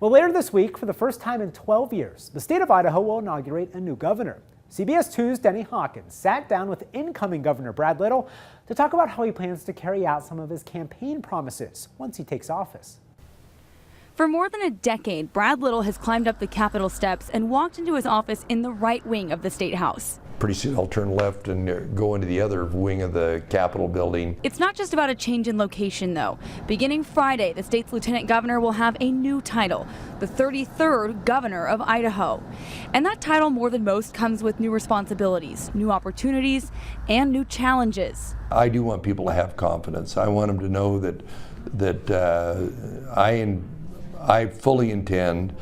Well, later this week, for the first time in 12 years, the state of Idaho will inaugurate a new governor. CBS 2's Denny Hawkins sat down with incoming Governor Brad Little to talk about how he plans to carry out some of his campaign promises once he takes office. For more than a decade, Brad Little has climbed up the Capitol steps and walked into his office in the right wing of the State House. Pretty soon I'll turn left and go into the other wing of the Capitol building. It's not just about a change in location, though. Beginning Friday, the state's lieutenant governor will have a new title, the 33rd governor of Idaho. And that title, more than most, comes with new responsibilities, new opportunities, and new challenges. I do want people to have confidence. I want them to know that I fully intend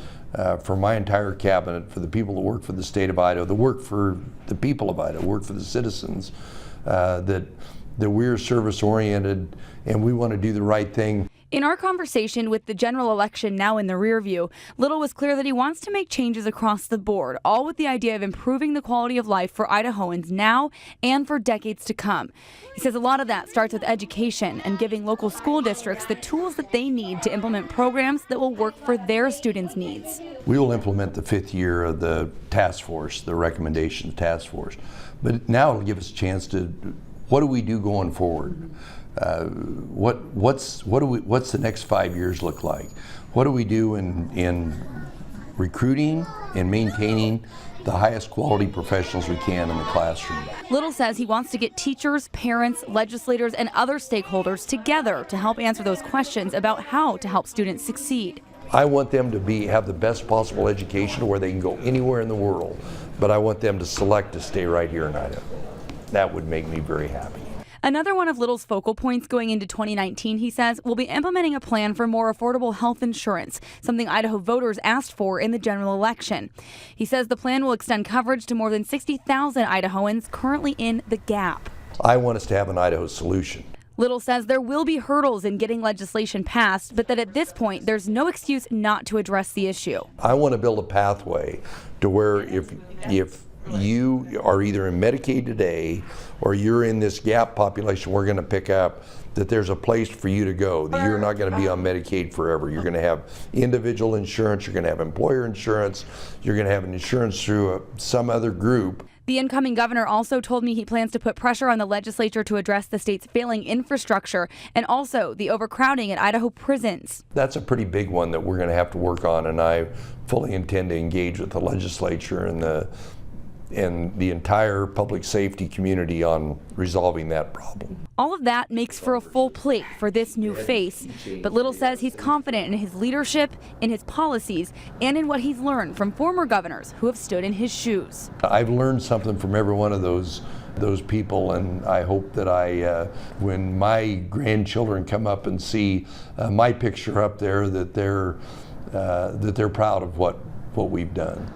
for my entire cabinet, for the people that work for the state of Idaho, that work for the people of Idaho, work for the citizens, that we're service-oriented and we want to do the right thing. In our conversation with the general election now in the rear view, Little was clear that he wants to make changes across the board, all with the idea of improving the quality of life for Idahoans now and for decades to come. He says a lot of that starts with education and giving local school districts the tools that they need to implement programs that will work for their students' needs. We will implement the 5th year of the task force, the recommendations task force. But now it'll give us a chance to, what do we do going forward? What's the next 5 years look like? What do we do in recruiting and maintaining the highest quality professionals we can in the classroom? Little says he wants to get teachers, parents, legislators, and other stakeholders together to help answer those questions about how to help students succeed. I want them to have the best possible education where they can go anywhere in the world, but I want them to select to stay right here in Idaho. That would make me very happy. Another one of Little's focal points going into 2019, he says, will be implementing a plan for more affordable health insurance, something Idaho voters asked for in the general election. He says the plan will extend coverage to more than 60,000 Idahoans currently in the gap. I want us to have an Idaho solution. Little says there will be hurdles in getting legislation passed, but that at this point, there's no excuse not to address the issue. I want to build a pathway to where if you are either in Medicaid today or you're in this gap population we're going to pick up, that there's a place for you to go, that you're not going to be on Medicaid forever. You're going to have individual insurance, you're going to have employer insurance, you're going to have an insurance through some other group. The incoming governor also told me he plans to put pressure on the legislature to address the state's failing infrastructure and also the overcrowding at Idaho prisons. That's a pretty big one that we're going to have to work on, and I fully intend to engage with the legislature and the entire public safety community on resolving that problem. All of that makes for a full plate for this new face, but Little says he's confident in his leadership, in his policies, and in what he's learned from former governors who have stood in his shoes. I've learned something from every one of those people, and I hope that when my grandchildren come up and see my picture up there, that they're proud of what we've done.